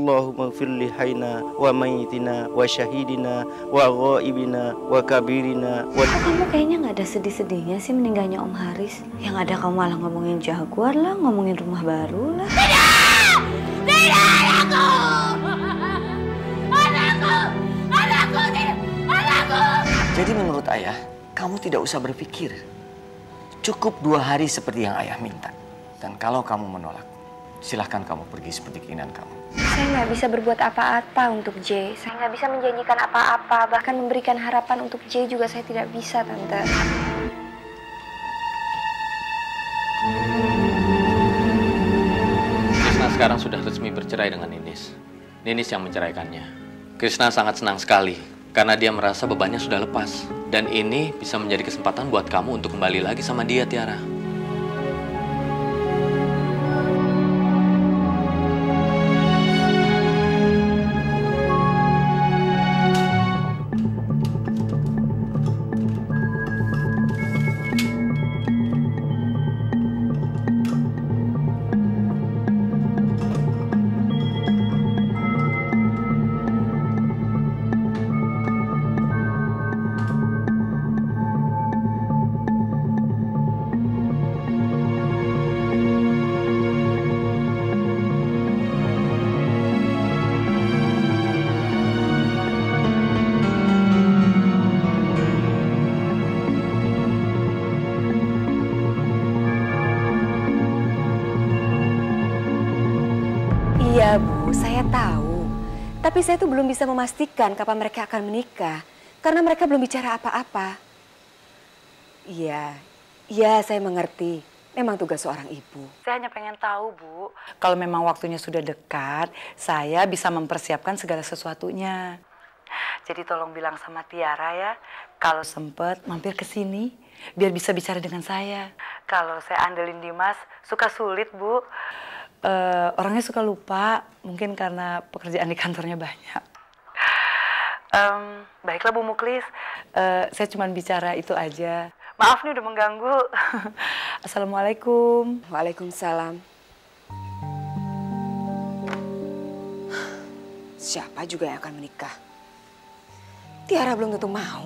Allahumma ighfir li hayna wa mayyitina wa syahidina wa ghaibina wa kabirina wa... Kok kamu kayaknya nggak ada sedih-sedihnya sih meninggalnya Om Haris? Yang ada kamu malah ngomongin Jaguar lah, ngomongin rumah baru lah. Tidak! Tidak, anakku! Anakku! Anakku! Tidak! Anakku! Jadi menurut ayah, kamu tidak usah berpikir. Cukup 2 hari seperti yang ayah minta. Dan kalau kamu menolak, silahkan kamu pergi seperti keinginan kamu. Saya nggak bisa berbuat apa-apa untuk Jay. Saya nggak bisa menjanjikan apa-apa. Bahkan memberikan harapan untuk Jay juga saya tidak bisa, Tante. Krishna sekarang sudah resmi bercerai dengan Ninis. Ninis yang menceraikannya. Krishna sangat senang sekali karena dia merasa bebannya sudah lepas. Dan ini bisa menjadi kesempatan buat kamu untuk kembali lagi sama dia, Tiara. Iya, Bu, saya tahu. Tapi saya tuh belum bisa memastikan kapan mereka akan menikah. Karena mereka belum bicara apa-apa. Iya, saya mengerti. Memang tugas seorang ibu. Saya hanya pengen tahu, Bu. Kalau memang waktunya sudah dekat, saya bisa mempersiapkan segala sesuatunya. Jadi tolong bilang sama Tiara ya, kalau sempet mampir ke sini, biar bisa bicara dengan saya. Kalau saya andelin Dimas, suka sulit, Bu. Orangnya suka lupa, mungkin karena pekerjaan di kantornya banyak. Baiklah Bu Muklis, saya cuma bicara itu aja. Maaf nih udah mengganggu. Assalamualaikum. Waalaikumsalam. Siapa juga yang akan menikah? Tiara belum tentu mau.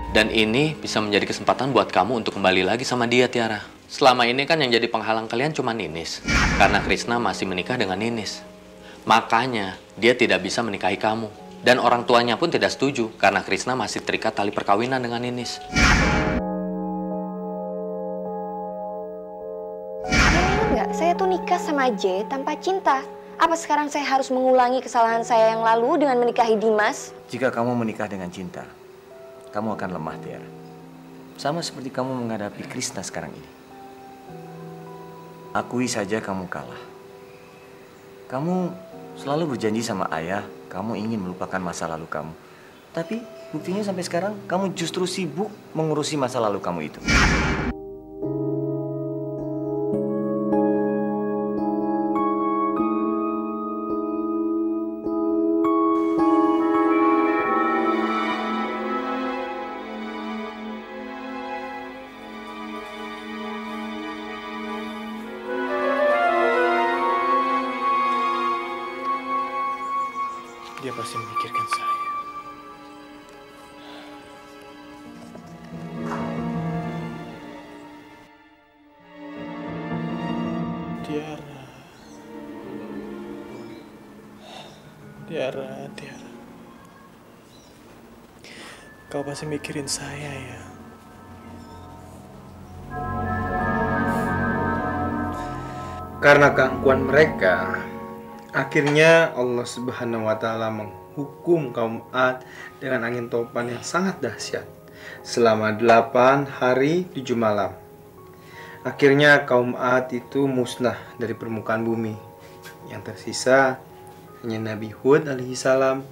Dan ini bisa menjadi kesempatan buat kamu untuk kembali lagi sama dia, Tiara. Selama ini kan yang jadi penghalang kalian cuma Ninis. Karena Krishna masih menikah dengan Ninis. Makanya dia tidak bisa menikahi kamu. Dan orang tuanya pun tidak setuju karena Krishna masih terikat tali perkawinan dengan Ninis. Enggak, saya tuh nikah sama Jay tanpa cinta. Apa sekarang saya harus mengulangi kesalahan saya yang lalu dengan menikahi Dimas? Jika kamu menikah dengan cinta, kamu akan lemah, Tiara. Sama seperti kamu menghadapi Krishna sekarang ini. Akui saja kamu kalah. Kamu selalu berjanji sama ayah, kamu ingin melupakan masa lalu kamu. Tapi buktinya sampai sekarang, kamu justru sibuk mengurusi masa lalu kamu itu. Dia pasti memikirkan saya. Tiara. Tiara. Kau pasti mikirin saya ya. Karena keangkuhan mereka, akhirnya Allah Subhanahu wa Ta'ala menghukum kaum Ad dengan angin topan yang sangat dahsyat selama 8 hari 7 malam. Akhirnya kaum Ad itu musnah dari permukaan bumi. Yang tersisa hanya Nabi Hud alaihissalam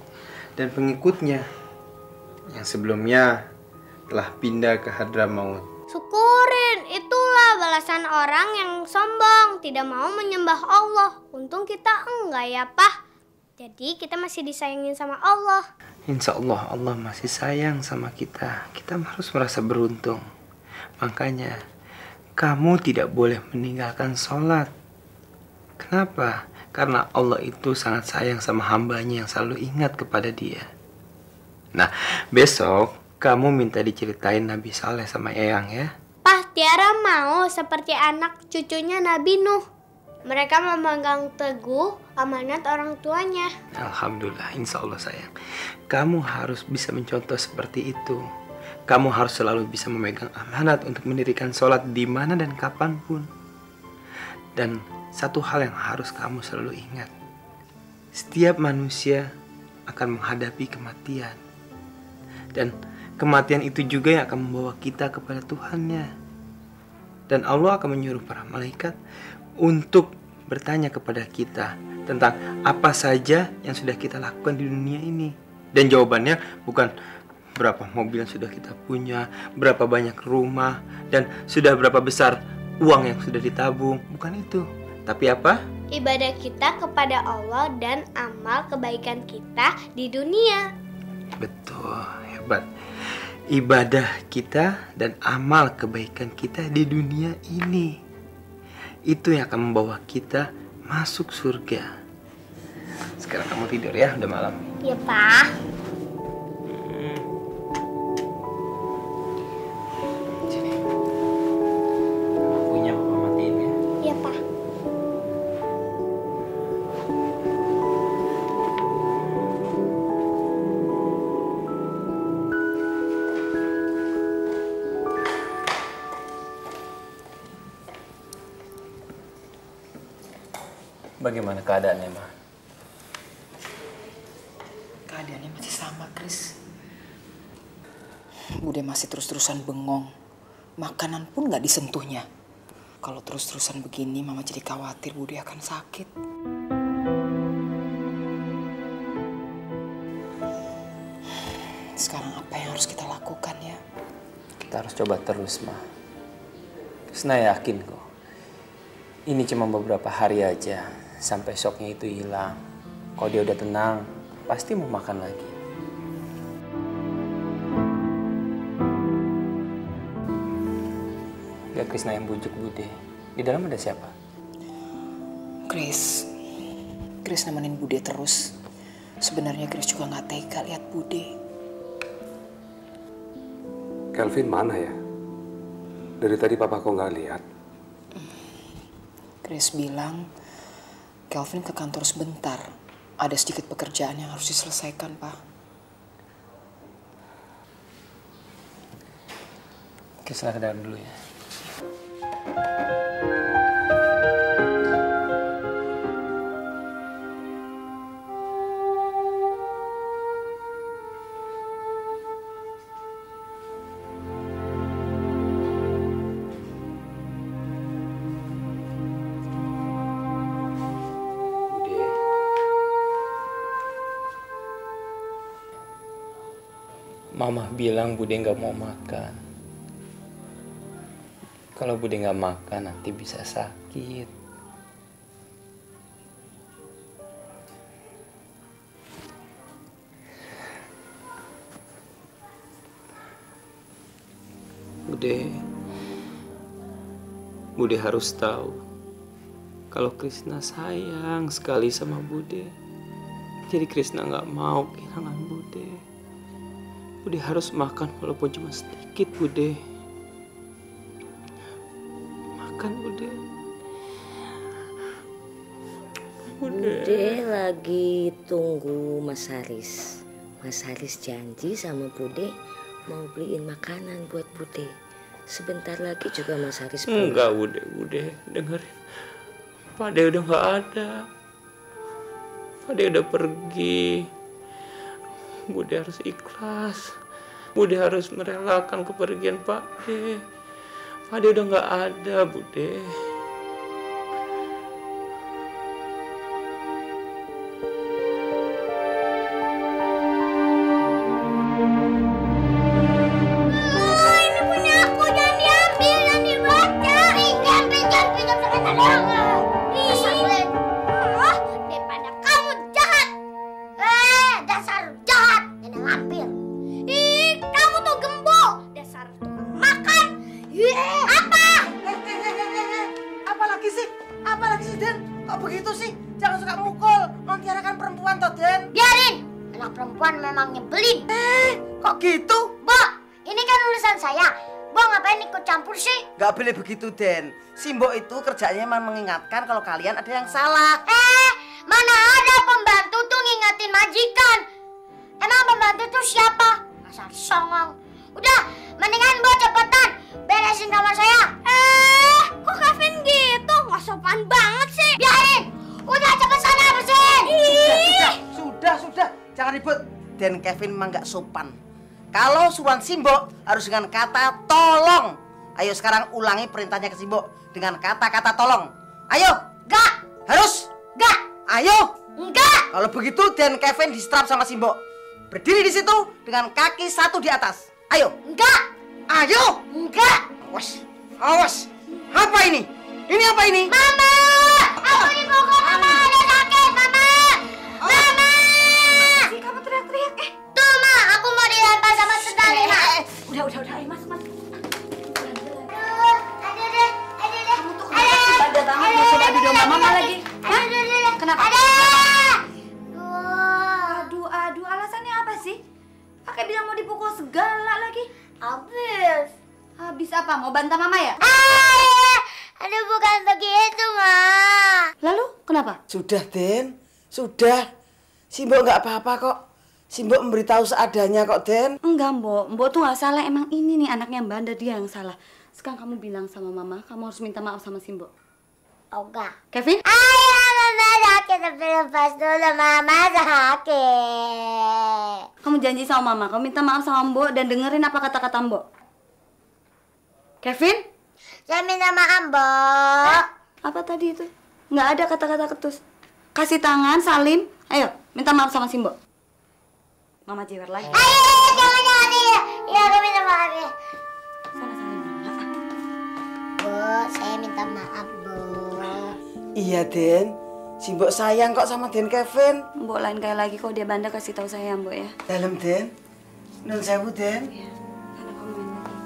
dan pengikutnya yang sebelumnya telah pindah ke Hadramaut. Syukurin, itulah balasan orang yang sombong, tidak mau menyembah Allah. Untung kita enggak ya, Pak. Jadi kita masih disayangin sama Allah. Insya Allah Allah masih sayang sama kita. Kita harus merasa beruntung. Makanya kamu tidak boleh meninggalkan sholat. Kenapa? Karena Allah itu sangat sayang sama hambanya yang selalu ingat kepada dia. Nah, besok kamu minta diceritain Nabi Saleh sama Eyang ya. Pak, Tiara mau seperti anak cucunya Nabi Nuh. Mereka memegang teguh amanat orang tuanya. Alhamdulillah, insya Allah sayang. Kamu harus bisa mencontoh seperti itu. Kamu harus selalu bisa memegang amanat untuk mendirikan sholat di mana dan kapanpun. Dan satu hal yang harus kamu selalu ingat. Setiap manusia akan menghadapi kematian. Dan kematian itu juga yang akan membawa kita kepada Tuhannya. Dan Allah akan menyuruh para malaikat untuk bertanya kepada kita tentang apa saja yang sudah kita lakukan di dunia ini. Dan jawabannya bukan berapa mobil yang sudah kita punya, berapa banyak rumah, dan sudah berapa besar uang yang sudah ditabung. Bukan itu. Tapi apa? Ibadah kita kepada Allah dan amal kebaikan kita di dunia. Betul, hebat. Ibadah kita dan amal kebaikan kita di dunia ini. Itu yang akan membawa kita masuk surga. Sekarang kamu tidur ya, udah malam. Ya, Pak. Sini. Lampunya Papa matiin ya. Ya, Pak. Bagaimana keadaannya, Ma? Keadaannya masih sama, Kris. Bude masih terus-terusan bengong. Makanan pun gak disentuhnya. Kalau terus-terusan begini, Mama jadi khawatir Bude akan sakit. Sekarang apa yang harus kita lakukan ya? Kita harus coba terus, Ma. Krisna yakin kok. Ini cuma beberapa hari aja sampai shocknya itu hilang. Kalau dia udah tenang, pasti mau makan lagi. Gak Krisna yang bujuk Bude. Di dalam ada siapa? Kris nemenin Bude terus. Sebenarnya Kris juga gak tega lihat Bude. Kelvin mana ya? Dari tadi papa kok nggak lihat? Kris bilang Kelvin ke kantor sebentar. Ada sedikit pekerjaan yang harus diselesaikan, Pak. Krisna ke dalam dulu ya. Mama bilang Bude nggak mau makan. Kalau Bude nggak makan nanti bisa sakit. Bude harus tahu kalau Krisna sayang sekali sama Bude. Jadi Krisna nggak mau kehilangan Bude. Bude harus makan walaupun cuma sedikit, Bude. Makan, Bude. Bude lagi tunggu Mas Haris. Mas Haris janji sama Bude mau beliin makanan buat Bude. Sebentar lagi juga Mas Haris pulang. Enggak, Bude. Dengerin. Pak De udah nggak ada. Pak De udah pergi. Bude harus ikhlas. Bude harus merelakan kepergian Pak De. Pak De udah nggak ada, Bude. mampir. Ih, kamu tuh gembok. Dasar tukang makan. Apa? Apa lagi sih? Apa lagi sih, Den? Kok begitu sih? Jangan suka mukul. Non Tiara kan perempuan toh, Den. Biarin. Anak perempuan memang nyebelin. Kok gitu? Mbak, ini kan urusan saya. Mbak ngapain ikut campur sih? Gak boleh begitu, Den. Si Mbok itu kerjanya memang mengingatkan kalau kalian ada yang salah. Mana ada pembantu tuh ngingetin majikan. Emang pembantu tuh siapa? Asal songong. Udah, mendingan Mbak cepetan beresin kamar saya. Kok Kevin gitu? Nggak sopan banget sih. Biarin. Udah cepet sana bersihin. Sudah. Jangan ribut. Den Kevin memang gak sopan. Kalau suruhan Simbok harus dengan kata tolong. Ayo sekarang ulangi perintahnya ke Simbok dengan kata-kata tolong. Ayo. Gak. Harus. Gak. Ayo. Enggak. Kalau begitu Den Kevin distrap sama Simbok. Berdiri di situ dengan kaki satu di atas. Ayo. Enggak. Ayo. Enggak. Awas. Apa ini? Ini apa ini? Mama. Aku dipukul, Mama. Ada sakit, Mama. Mama. Kamu teriak-teriak. Tuh, Ma. Aku mau dilempar sama sendal ini, Ma. Udah, ayo masuk. Aduh, aduh deh. Kamu tuh kenapa sih bandel banget mau coba adu domba Mama lagi? Hah? Kenapa? Aduh, alasannya apa sih? Pakai bilang mau dipukul segala lagi. Habis apa? Mau bantah Mama ya? Aduh, bukan begitu, Ma. Lalu, kenapa? Sudah, Den. Sudah. Simbok nggak apa-apa kok. Simbok memberitahu seadanya kok, Den. Enggak, Mbok tuh nggak salah. Emang ini nih anaknya Mbak Anda, dia yang salah. Sekarang kamu bilang sama Mama, kamu harus minta maaf sama Simbok. Enggak. Kevin? Ayah, Mama sakit. Tapi lepas dulu, Mama sakit. Kamu janji sama Mama, kamu minta maaf sama Mbok dan dengerin apa kata-kata Mbok. Kevin? Saya minta maaf, Mbok. Apa tadi itu? Nggak ada kata-kata ketus. Kasih tangan, salim. Ayo, minta maaf sama Simbok. Mama jewer lagi. Ayo, jangan. Ya, aku minta maaf ya. Sana salim. Bu, saya minta maaf, Bu. Iya, Den. Simbok sayang kok sama Den Kevin. Mbok lain kali lagi kok dia bandel kasih tahu saya, Mbok ya. Dalam, Den. Nun sewu, Den. Iya. Sana kamu main lagi.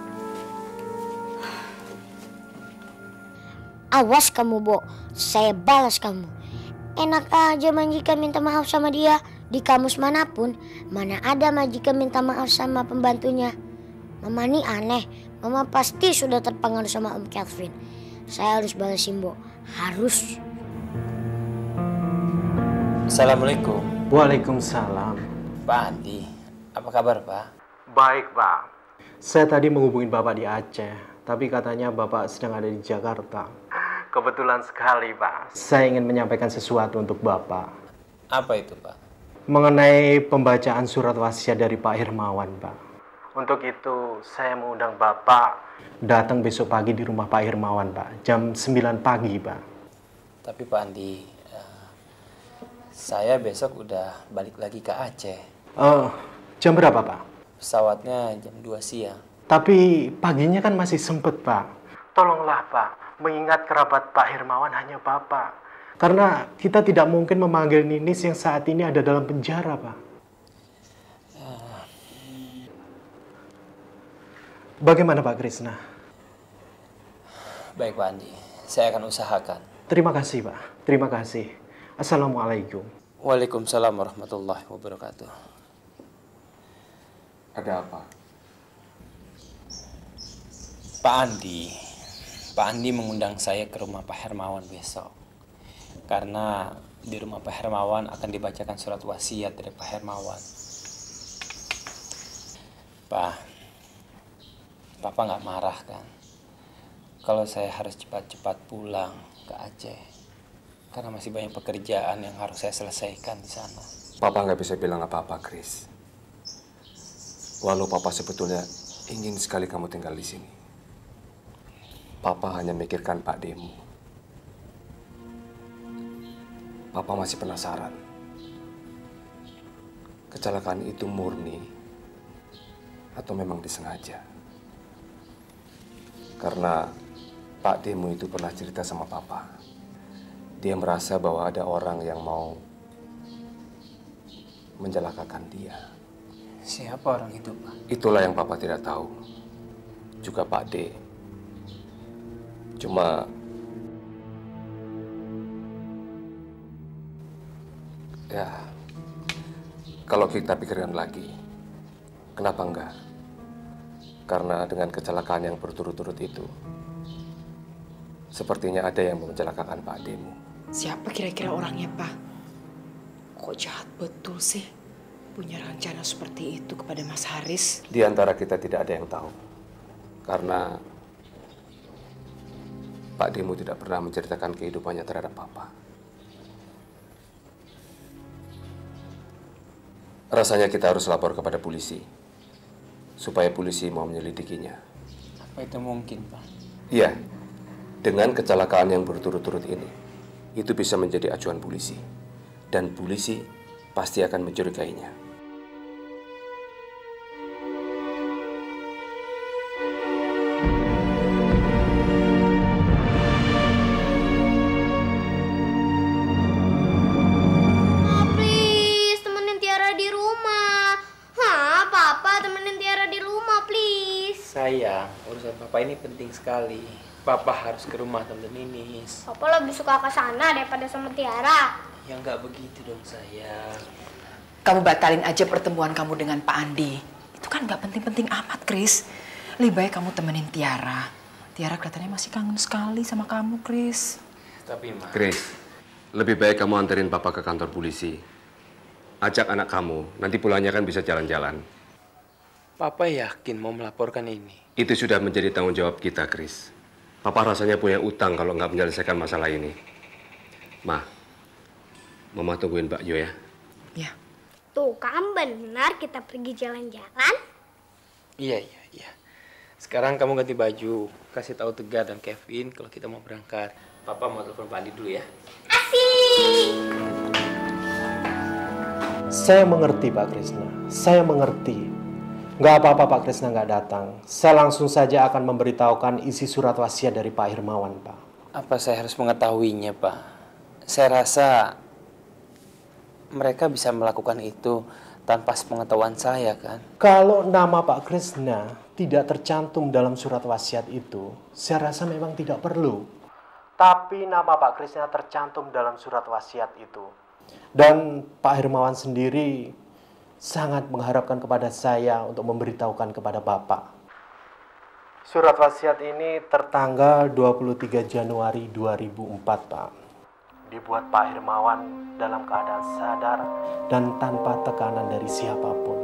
Awas kamu, Bo. Saya balas kamu. Enak aja majikan minta maaf sama dia. Di kamus manapun, mana ada majikan minta maaf sama pembantunya. Mama nih aneh. Mama pasti sudah terpengaruh sama Om Kevin. Saya harus balas Simbo. Harus. Assalamualaikum. Waalaikumsalam. Pak Andi, apa kabar Pak? Baik, Pak. Saya tadi menghubungi Bapak di Aceh, tapi katanya Bapak sedang ada di Jakarta. Kebetulan sekali, Pak. Saya ingin menyampaikan sesuatu untuk Bapak. Apa itu, Pak? Mengenai pembacaan surat wasiat dari Pak Hermawan, Pak. Untuk itu, saya mengundang Bapak datang besok pagi di rumah Pak Hermawan, Pak. Jam 9 pagi, Pak. Tapi Pak Andi, saya besok udah balik lagi ke Aceh. Jam berapa, Pak? Pesawatnya jam 2 siang. Tapi paginya kan masih sempet, Pak. Tolonglah, Pak. Mengingat kerabat Pak Hermawan hanya Bapak. Karena kita tidak mungkin memanggil Ninis yang saat ini ada dalam penjara, Pak. Bagaimana, Pak Krisna? Baik, Pak Andi. Saya akan usahakan. Terima kasih, Pak. Terima kasih. Assalamualaikum. Waalaikumsalam warahmatullahi wabarakatuh. Ada apa? Pak Andi mengundang saya ke rumah Pak Hermawan besok. Karena di rumah Pak Hermawan akan dibacakan surat wasiat dari Pak Hermawan. Papa nggak marah kan? Kalau saya harus cepat-cepat pulang ke Aceh. Karena masih banyak pekerjaan yang harus saya selesaikan di sana. Papa nggak bisa bilang apa-apa, Chris. Walau Papa sebetulnya ingin sekali kamu tinggal di sini. Papa hanya mikirkan Pak Demu. Papa masih penasaran. Kecelakaan itu murni atau memang disengaja? Karena Pak Demu itu pernah cerita sama Papa. Dia merasa bahwa ada orang yang mau mencelakakan dia. Siapa orang itu, Pak? Itulah yang Papa tidak tahu. Juga Pak D. Cuma ya, kalau kita pikirkan lagi, kenapa enggak? Karena dengan kecelakaan yang berturut-turut itu, sepertinya ada yang mencelakakan Pak D-mu. Siapa kira-kira orangnya, Pak? Kok jahat betul sih punya rencana seperti itu kepada Mas Haris? Di antara kita tidak ada yang tahu. Karena Pak D-mu tidak pernah menceritakan kehidupannya terhadap Papa. Rasanya kita harus lapor kepada polisi, supaya polisi mau menyelidikinya. Apa itu mungkin, Pak? Iya, dengan kecelakaan yang berturut-turut ini, itu bisa menjadi acuan polisi. Dan polisi pasti akan mencurigainya. Please, temenin Tiara di rumah. Hah, Papa temenin Tiara di rumah, please. Sayang, urusan Papa ini penting sekali. Papa harus ke rumah Tante Ninis. Papa lebih suka ke sana daripada sama Tiara. Ya nggak begitu dong, sayang. Kamu batalin aja pertemuan kamu dengan Pak Andi. Itu kan nggak penting-penting amat, Chris. Lebih baik kamu temenin Tiara. Tiara kelihatannya masih kangen sekali sama kamu, Chris. Tapi, Ma. Chris, lebih baik kamu anterin Papa ke kantor polisi. Ajak anak kamu, nanti pulangnya kan bisa jalan-jalan. Papa yakin mau melaporkan ini? Itu sudah menjadi tanggung jawab kita, Chris. Papa rasanya punya utang kalau nggak menyelesaikan masalah ini. Ma, Mama tungguin Mbak Yo ya. Ya. Tuh kan benar kita pergi jalan-jalan. Iya. Sekarang kamu ganti baju, kasih tahu Tegar dan Kevin kalau kita mau berangkat. Papa mau telepon Pak Andi dulu ya. Asik. Saya mengerti Pak Krisna, saya mengerti. Nggak apa-apa Pak Krisna nggak datang. Saya langsung saja akan memberitahukan isi surat wasiat dari Pak Hermawan, Pak. Apa saya harus mengetahuinya, Pak? Saya rasa mereka bisa melakukan itu tanpa sepengetahuan saya, kan? Kalau nama Pak Krisna tidak tercantum dalam surat wasiat itu, saya rasa memang tidak perlu. Tapi nama Pak Krisna tercantum dalam surat wasiat itu. Dan Pak Hermawan sendiri sangat mengharapkan kepada saya untuk memberitahukan kepada Bapak. Surat wasiat ini tertanggal 23 Januari 2004, Pak. Dibuat Pak Hermawan dalam keadaan sadar dan tanpa tekanan dari siapapun.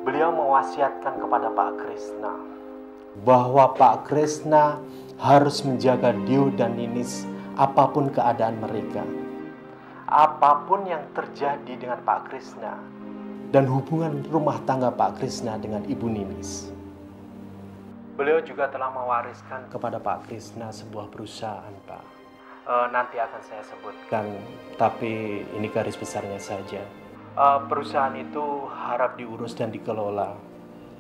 Beliau mewasiatkan kepada Pak Krisna bahwa Pak Krisna harus menjaga Dio dan Ninis apapun keadaan mereka. Apapun yang terjadi dengan Pak Krisna dan hubungan rumah tangga Pak Krisna dengan Ibu Ninis. Beliau juga telah mewariskan kepada Pak Krisna sebuah perusahaan, Pak. Nanti akan saya sebutkan, tapi ini garis besarnya saja. Perusahaan itu harap diurus dan dikelola,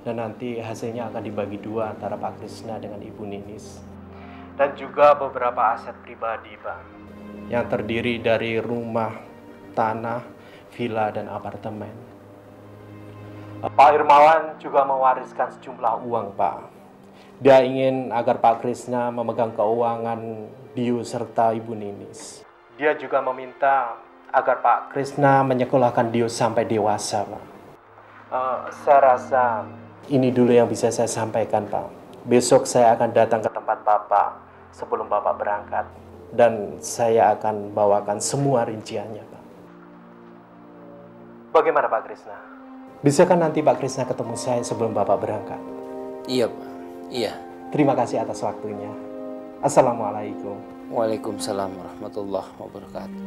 dan nanti hasilnya akan dibagi dua antara Pak Krisna dengan Ibu Ninis. Dan juga beberapa aset pribadi, Pak, yang terdiri dari rumah, tanah, villa, dan apartemen. Pak Hermawan juga mewariskan sejumlah uang, Pak. Dia ingin agar Pak Krisna memegang keuangan Dio serta Ibu Ninis. Dia juga meminta agar Pak Krisna menyekolahkan Dio sampai dewasa, Pak. Saya rasa ini dulu yang bisa saya sampaikan, Pak. Besok saya akan datang ke tempat Bapak sebelum Bapak berangkat. Dan saya akan bawakan semua rinciannya, Pak. Bagaimana Pak Krisna? Bisakah nanti Pak Krisna ketemu saya sebelum Bapak berangkat? Iya, Pak. Iya. Terima kasih atas waktunya. Assalamualaikum. Waalaikumsalam warahmatullahi wabarakatuh.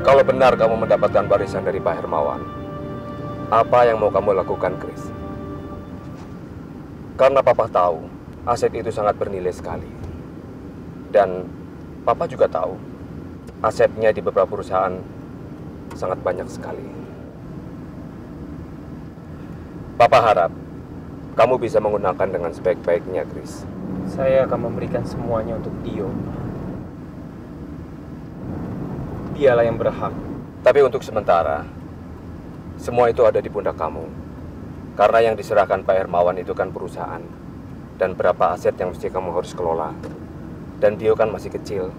Kalau benar kamu mendapatkan warisan dari Pak Hermawan, apa yang mau kamu lakukan, Chris? Karena Papa tahu aset itu sangat bernilai sekali. Dan Papa juga tahu asetnya di beberapa perusahaan sangat banyak sekali. Papa harap kamu bisa menggunakan dengan sebaik-baiknya, Chris. Saya akan memberikan semuanya untuk Dio. Dialah yang berhak. Tapi untuk sementara, semua itu ada di pundak kamu. Karena yang diserahkan Pak Hermawan itu kan perusahaan. Dan berapa aset yang mesti kamu harus kelola. Dan Dio kan masih kecil.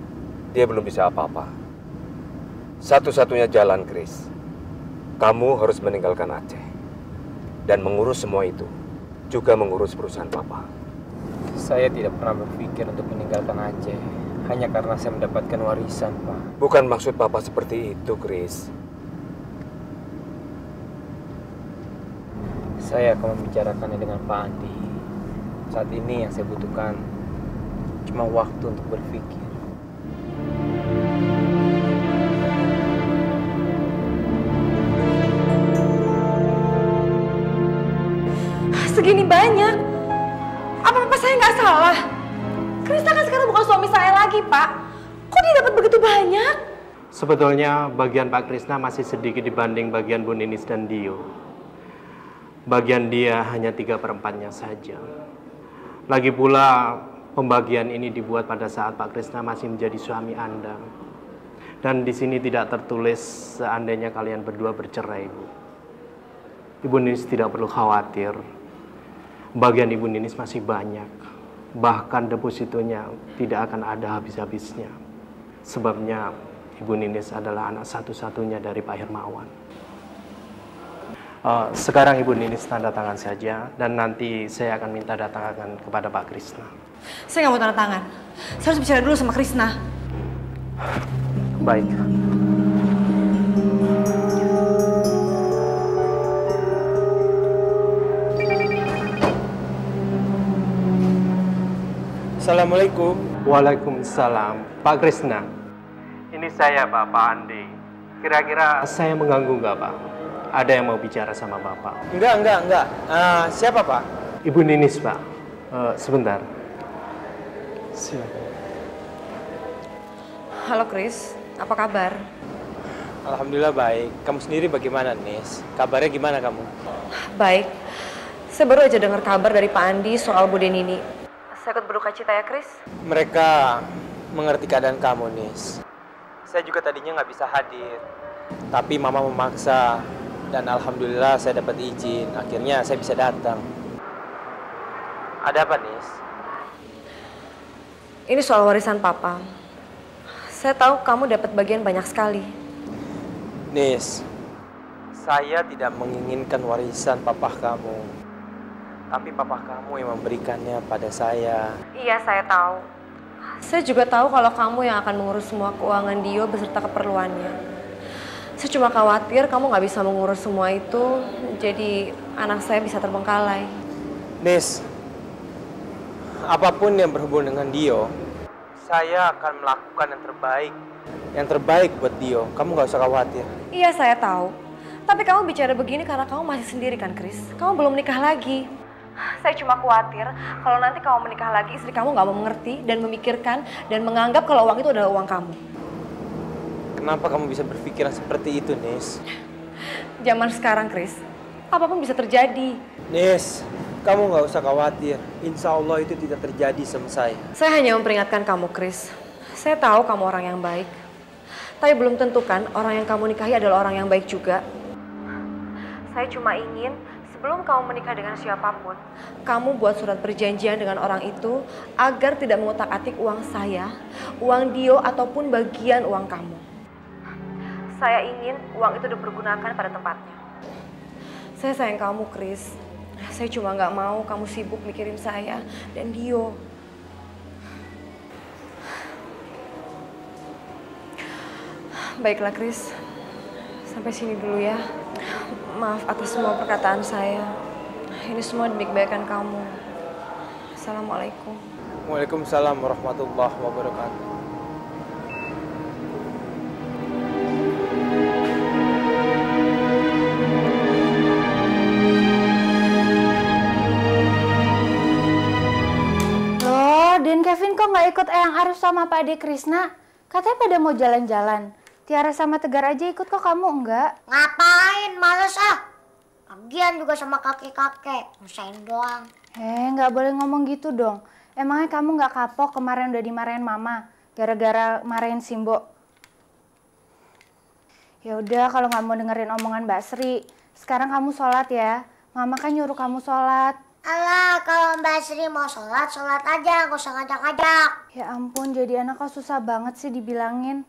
Dia belum bisa apa-apa. Satu-satunya jalan, Chris. Kamu harus meninggalkan Aceh. Dan mengurus semua itu. Juga mengurus perusahaan Papa. Saya tidak pernah berpikir untuk meninggalkan Aceh. Hanya karena saya mendapatkan warisan, Pak. Bukan maksud Papa seperti itu, Chris. Saya akan membicarakannya dengan Pak Andi. Saat ini yang saya butuhkan cuma waktu untuk berpikir. Segini banyak? Apa-apa saya nggak salah? Krisna kan sekarang bukan suami saya lagi, Pak. Kok dia dapat begitu banyak? Sebetulnya bagian Pak Krisna masih sedikit dibanding bagian Bu Ninis dan Dio. Bagian dia hanya 3/4-nya saja. Lagi pula pembagian ini dibuat pada saat Pak Krisna masih menjadi suami Anda. Dan di sini tidak tertulis seandainya kalian berdua bercerai, Bu. Ibu Ninis tidak perlu khawatir. Bagian Ibu Ninis masih banyak. Bahkan depositonya tidak akan ada habis-habisnya. Sebabnya Ibu Ninis adalah anak satu-satunya dari Pak Hermawan. Sekarang Ibu Ninis tanda tangan saja. Dan nanti saya akan minta datangan kepada Pak Krisna. Saya nggak mau tanda tangan. Saya harus bicara dulu sama Krisna. Baik. Assalamualaikum. Waalaikumsalam. Pak Krisna. Ini saya, Pak Andi. Kira-kira saya mengganggu nggak, Pak? Ada yang mau bicara sama Bapak? Enggak. Siapa, Pak? Ibu Ninis, Pak. Sebentar. Silakan. Halo, Kris. Apa kabar? Alhamdulillah baik. Kamu sendiri bagaimana, Nis? Kabarnya gimana kamu? Baik. Saya baru aja dengar kabar dari Pak Andi soal Bu Denini. Saya ikut berduka cita ya, Kris. Mereka mengerti keadaan kamu, Nis. Saya juga tadinya nggak bisa hadir. Tapi Mama memaksa. Dan Alhamdulillah saya dapat izin. Akhirnya saya bisa datang. Ada apa, Nis? Ini soal warisan Papa. Saya tahu kamu dapat bagian banyak sekali. Nis, saya tidak menginginkan warisan Papa kamu. Tapi Papa kamu yang memberikannya pada saya. Iya, saya tahu. Saya juga tahu kalau kamu yang akan mengurus semua keuangan Dio beserta keperluannya. Saya cuma khawatir kamu nggak bisa mengurus semua itu, jadi anak saya bisa terbengkalai. Nis, apapun yang berhubungan dengan Dio, saya akan melakukan yang terbaik. Yang terbaik buat Dio, kamu nggak usah khawatir. Iya, saya tahu. Tapi kamu bicara begini karena kamu masih sendiri kan, Kris? Kamu belum menikah lagi. Saya cuma khawatir kalau nanti kamu menikah lagi, istri kamu nggak mau mengerti dan memikirkan dan menganggap kalau uang itu adalah uang kamu. Kenapa kamu bisa berpikiran seperti itu, Nis? Zaman sekarang, Kris, apapun bisa terjadi. Nis, kamu nggak usah khawatir. Insya Allah itu tidak terjadi sama saya. Saya hanya memperingatkan kamu, Kris. Saya tahu kamu orang yang baik. Tapi belum tentu kan orang yang kamu nikahi adalah orang yang baik juga. Saya cuma ingin sebelum kamu menikah dengan siapapun, kamu buat surat perjanjian dengan orang itu agar tidak mengutak-atik uang saya, uang Dio, ataupun bagian uang kamu. Saya ingin uang itu dipergunakan pada tempatnya. Saya sayang kamu, Kris. Saya cuma nggak mau kamu sibuk mikirin saya dan Dio. Baiklah, Kris. Sampai sini dulu ya. Maaf atas semua perkataan saya. Ini semua demi kebaikan kamu. Assalamualaikum. Waalaikumsalam warahmatullahi wabarakatuh. Loh, Den Kevin kok nggak ikut Eyang Arif sama Pak Ade Krisna? Katanya pada mau jalan-jalan. Tiara sama Tegar aja ikut, kok kamu enggak? Ngapain? Males ah. Lagian juga sama kakek-kakek, nyusahin doang. Nggak boleh ngomong gitu dong. Emangnya kamu nggak kapok kemarin udah dimarahin mama gara-gara marahin Simbo? Ya udah kalau nggak mau dengerin omongan Mbak Sri, sekarang kamu sholat ya. Mama kan nyuruh kamu sholat. Alah, kalau Mbak Sri mau sholat, sholat aja, gak usah ngajak-ngajak. Ya ampun, jadi anak kok susah banget sih dibilangin.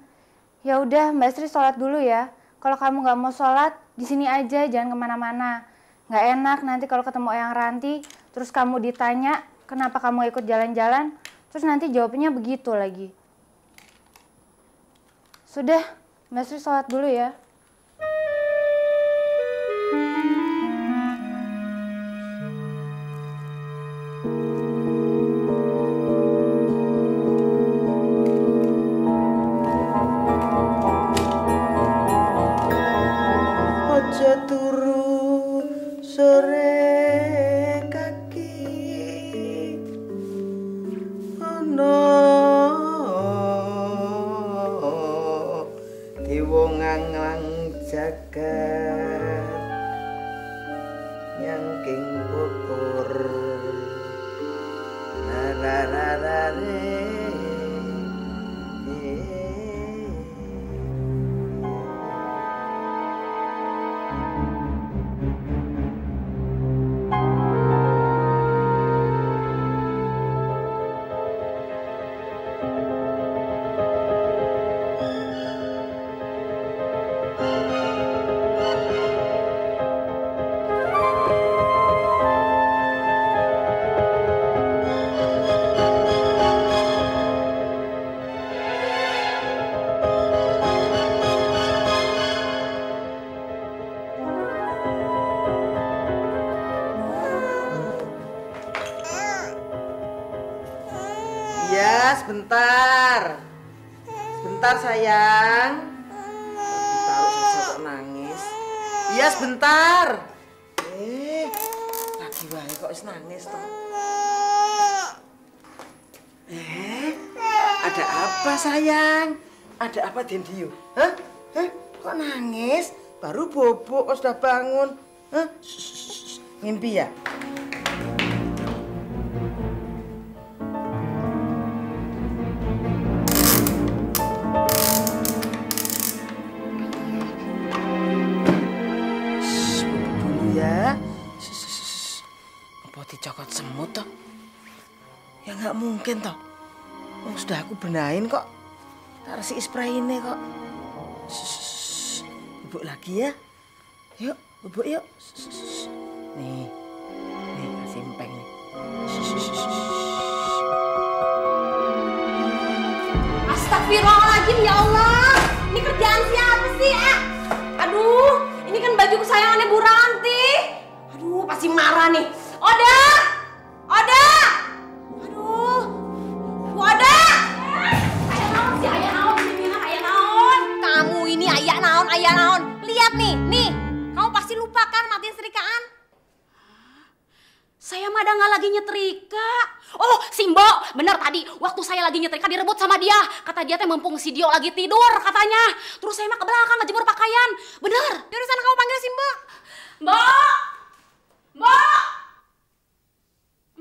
Ya udah, Mbak Sri sholat dulu ya. Kalau kamu nggak mau sholat, di sini aja, jangan kemana-mana. Nggak enak nanti kalau ketemu Eyang Ranti, terus kamu ditanya kenapa kamu ikut jalan-jalan, terus nanti jawabnya begitu lagi. Sudah, Mbak Sri sholat dulu ya. Ojo turu sore kaki ono diwongang jagat nyangking bubur narararare. Ya, sebentar. Sebentar, sayang. Tahu saja kok nangis. Iya, sebentar. Lagi wae kok nangis toh. Ada apa, sayang? Ada apa, Dendio? Hah? Kok nangis? Baru bobo kok sudah bangun. Hah? Mimpi ya? Dicokot semut toh? Ya nggak mungkin toh. Oh, sudah aku benahin kok. Tak resi spray ini kok. Bubuk lagi ya. Yuk, bubuk yuk. Nih kasih empeng nih. Astagfirullahaladzim, ya Allah. Ini kerjaan siapa sih? Aduh, ini kan baju kesayangannya Bu Ranti. Aduh, pasti marah nih. Oda! Aduh, Bu Oda! Ayah naon sih, ayah naon, ayah naon. Kamu ini ayah naon. Lihat nih, kamu pasti lupa kan matiin setrikaan? Saya mah nggak lagi nyetrika. Oh, Simbo, bener tadi waktu saya lagi nyetrika direbut sama dia. Kata dia teh mumpung si Dio lagi tidur katanya. Terus saya mah ke belakang ngejemur pakaian. Bener, dari sana kamu panggil Simbo.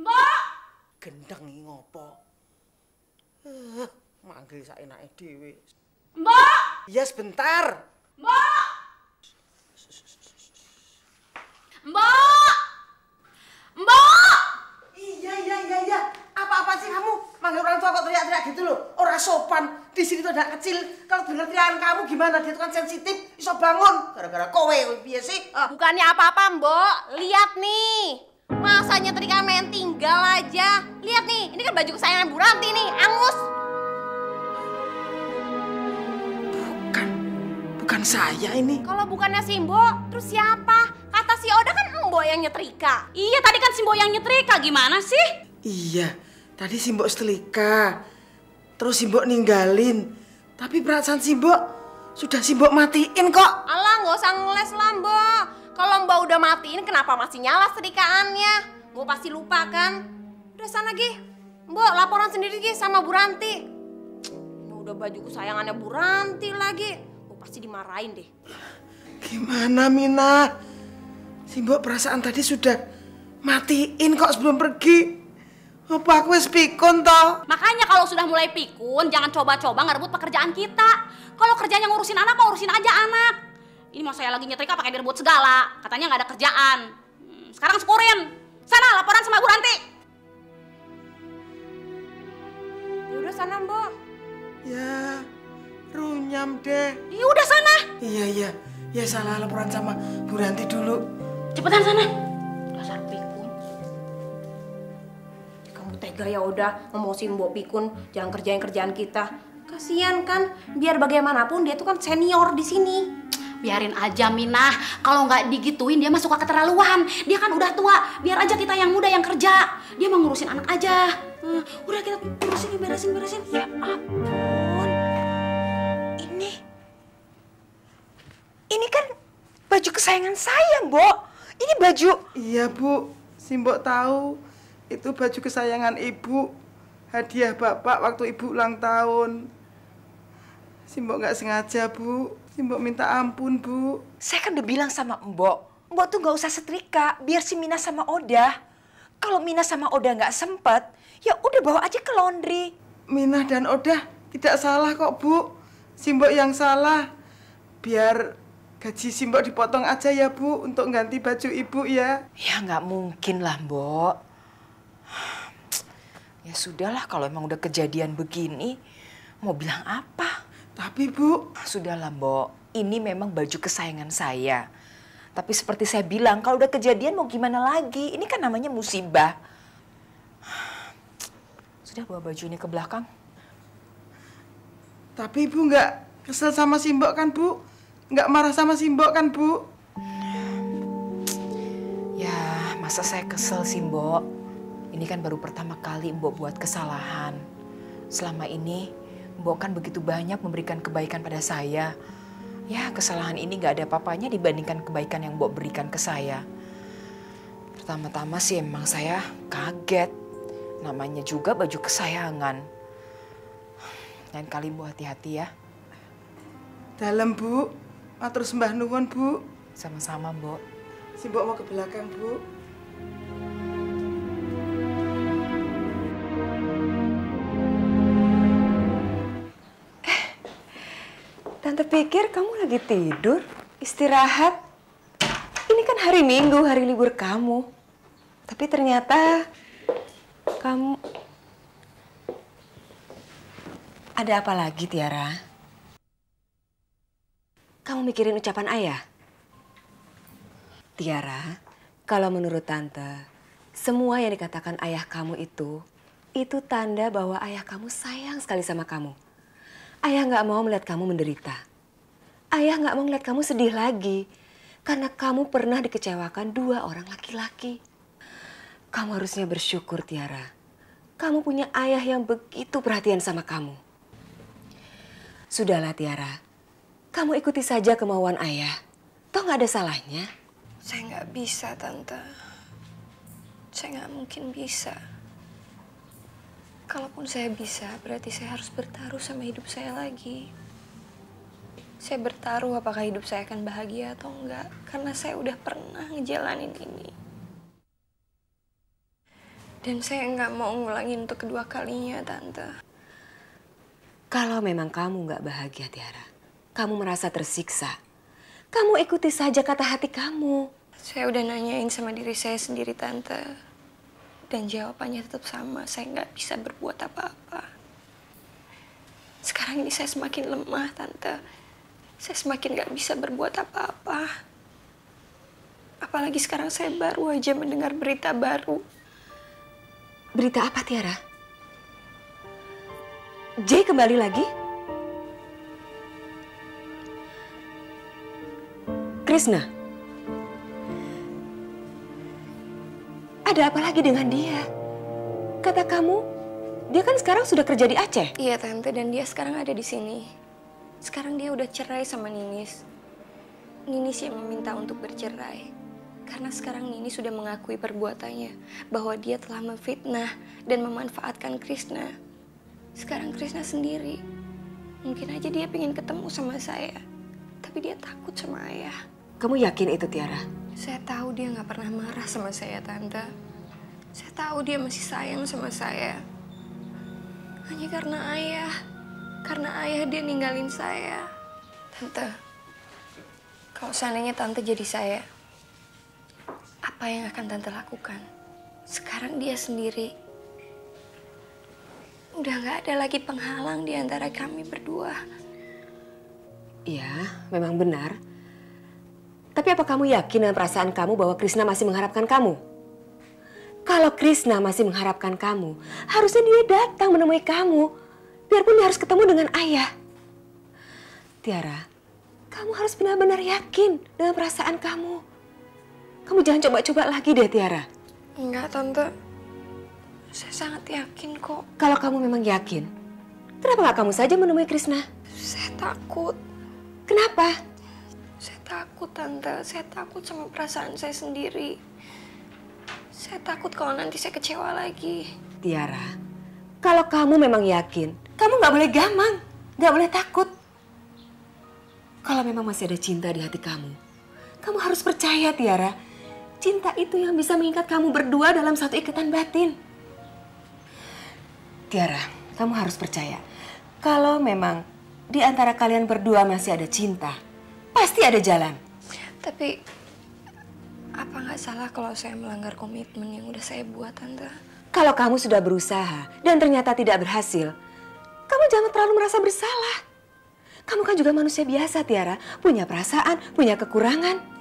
Mbak! Gendeng iki ngopo? Manggil saenake dhewe. Mbak! Iya, sebentar. Mbak! Iya. Apa-apa sih kamu? Manggil orang tua kok teriak-teriak gitu loh. Ora sopan. Di sini tuh anak kecil. Kalau dengar teriakan kamu gimana? Dia tuh kan sensitif, iso bangun. Gara-gara kowe piye sih? Bukannya apa-apa, Mbok. Lihat nih. Masa nyetrika main tinggal aja. Lihat nih, ini kan baju kesayangan Bu Ranti nih, angus. Bukan saya ini. Kalau bukannya Simbo, terus siapa? Kata si Oda kan Mbok yang nyetrika. Iya, tadi kan Simbo yang nyetrika. Gimana sih? Iya, tadi Simbo setelika. Terus Simbo ninggalin. Tapi perasaan Simbo sudah Simbo matiin kok. Alah, nggak usah ngeles lah, Mbok. Kalau Mbak udah matiin, kenapa masih nyala setrikaannya? Mbok pasti lupa kan? Udah sana, Gi. Mbok, laporan sendiri, Gi, sama Bu Ranti. Ini udah baju kesayangannya Bu Ranti lagi. Mbok pasti dimarahin deh. Gimana, Mina? Simbok perasaan tadi sudah matiin kok sebelum pergi. Apa aku wis pikun toh? Makanya kalau sudah mulai pikun, jangan coba-coba ngerebut pekerjaan kita. Kalau kerjanya ngurusin anak, mau urusin aja anak. Ini mau saya lagi nyetrika pakai direbut segala. Katanya nggak ada kerjaan. Sekarang syukurin. Sana laporan sama Bu Ranti. Ya udah sana, Mbok. Ya, runyam deh. Ya udah sana. Iya. Ya salah laporan sama Bu Ranti dulu. Cepetan sana. Dasar pikun. Kamu tega ya udah ngomongin Mbok pikun, jangan kerjain kerjaan kita. Kasian kan, biar bagaimanapun dia tuh kan senior di sini. Biarin aja Minah, kalau nggak digituin dia mah suka keterlaluan. Dia kan udah tua, biar aja kita yang muda yang kerja. Dia mau ngurusin anak aja. Udah kita ngurusin, beresin. Ya ampun. Ini kan baju kesayangan saya, Mbok. Ini baju. Iya, Bu. Simbok tahu itu baju kesayangan Ibu. Hadiah Bapak waktu Ibu ulang tahun. Simbok nggak sengaja, Bu. Simbok minta ampun, Bu. Saya kan udah bilang sama Mbok. Mbok tuh nggak usah setrika, biar si Mina sama Oda. Kalau Mina sama Oda nggak sempet, ya udah bawa aja ke laundry. Mina dan Oda tidak salah kok, Bu. Simbok yang salah. Biar gaji Simbok dipotong aja ya, Bu, untuk ganti baju Ibu ya. Ya nggak mungkin lah, Mbok. Ya sudahlah, kalau emang udah kejadian begini, mau bilang apa? Tapi, Bu... Sudahlah, Mbok. Ini memang baju kesayangan saya. Tapi seperti saya bilang, kalau udah kejadian mau gimana lagi? Ini kan namanya musibah. Sudah bawa baju ini ke belakang. Tapi Ibu nggak kesel sama Simbok kan, Bu? Nggak marah sama Simbok kan, Bu? Ya, masa saya kesel sih, Mbok? Ini kan baru pertama kali Mbok buat kesalahan. Selama ini, Mbok kan begitu banyak memberikan kebaikan pada saya. Ya, kesalahan ini nggak ada apa-apanya dibandingkan kebaikan yang Mbok berikan ke saya. Pertama-tama sih emang saya kaget. Namanya juga baju kesayangan. Lain kali Mbok hati-hati ya. Dalam, Bu. Matur sembah nuwun, Bu. Sama-sama, Mbok. Simbok mau ke belakang, Bu. Tante pikir kamu lagi tidur, istirahat. Ini kan hari Minggu, hari libur kamu. Tapi ternyata kamu... Ada apa lagi, Tiara? Kamu mikirin ucapan ayah? Tiara, kalau menurut Tante, semua yang dikatakan ayah kamu itu tanda bahwa ayah kamu sayang sekali sama kamu. Ayah nggak mau melihat kamu menderita. Ayah nggak mau melihat kamu sedih lagi karena kamu pernah dikecewakan 2 orang laki-laki. Kamu harusnya bersyukur, Tiara. Kamu punya ayah yang begitu perhatian sama kamu. Sudahlah, Tiara. Kamu ikuti saja kemauan ayah. Toh nggak ada salahnya. Saya nggak bisa, Tante. Saya nggak mungkin bisa. Kalaupun saya bisa, berarti saya harus bertaruh sama hidup saya lagi. Saya bertaruh apakah hidup saya akan bahagia atau enggak. Karena saya udah pernah ngejalanin ini. Dan saya nggak mau ngulangin untuk kedua kalinya, Tante. Kalau memang kamu nggak bahagia, Tiara, kamu merasa tersiksa, kamu ikuti saja kata hati kamu. Saya udah nanyain sama diri saya sendiri, Tante. Dan jawabannya tetap sama, saya nggak bisa berbuat apa-apa. Sekarang ini saya semakin lemah, Tante. Saya semakin nggak bisa berbuat apa-apa. Apalagi sekarang saya baru aja mendengar berita baru. Berita apa, Tiara? Jay kembali lagi? Krishna? Ada apa lagi dengan dia? Kata kamu, dia kan sekarang sudah kerja di Aceh. Iya, Tante, dan dia sekarang ada di sini. Sekarang dia udah cerai sama Ninis. Ninis yang meminta untuk bercerai. Karena sekarang Ninis sudah mengakui perbuatannya, bahwa dia telah memfitnah dan memanfaatkan Krishna. Sekarang Krishna sendiri. Mungkin aja dia pengen ketemu sama saya. Tapi dia takut sama ayah. Kamu yakin itu, Tiara? Saya tahu dia nggak pernah marah sama saya, Tante. Saya tahu dia masih sayang sama saya. Hanya karena ayah dia ninggalin saya. Tante, kalau seandainya Tante jadi saya, apa yang akan Tante lakukan? Sekarang dia sendiri. Udah nggak ada lagi penghalang di antara kami berdua. Iya, memang benar. Tapi apa kamu yakin dengan perasaan kamu bahwa Krishna masih mengharapkan kamu? Kalau Krishna masih mengharapkan kamu, harusnya dia datang menemui kamu. Biarpun dia harus ketemu dengan ayah. Tiara, kamu harus benar-benar yakin dengan perasaan kamu. Kamu jangan coba-coba lagi deh, Tiara. Enggak, Tante. Saya sangat yakin kok. Kalau kamu memang yakin, kenapa nggak kamu saja menemui Krishna? Saya takut. Kenapa? Saya takut, Tante. Saya takut sama perasaan saya sendiri. Saya takut kalau nanti saya kecewa lagi. Tiara, kalau kamu memang yakin, kamu nggak boleh gamang, nggak boleh takut. Kalau memang masih ada cinta di hati kamu harus percaya, Tiara. Cinta itu yang bisa mengikat kamu berdua dalam satu ikatan batin. Tiara, kamu harus percaya. Kalau memang di antara kalian berdua masih ada cinta, pasti ada jalan. Tapi, apa nggak salah kalau saya melanggar komitmen yang udah saya buat, Tante? Kalau kamu sudah berusaha dan ternyata tidak berhasil, kamu jangan terlalu merasa bersalah. Kamu kan juga manusia biasa, Tiara. Punya perasaan, punya kekurangan.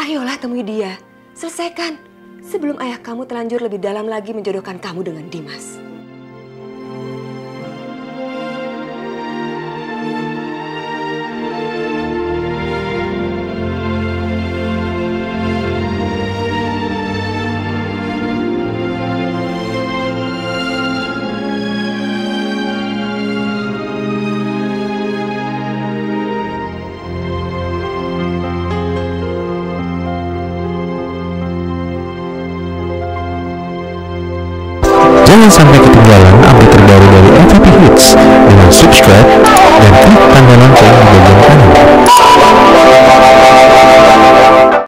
Ayolah temui dia, selesaikan. Sebelum ayah kamu telanjur lebih dalam lagi menjodohkan kamu dengan Dimas. Jangan sampai ketinggalan update terbaru dari MVP Hits dengan subscribe dan klik tanda lonceng di bagian kanan.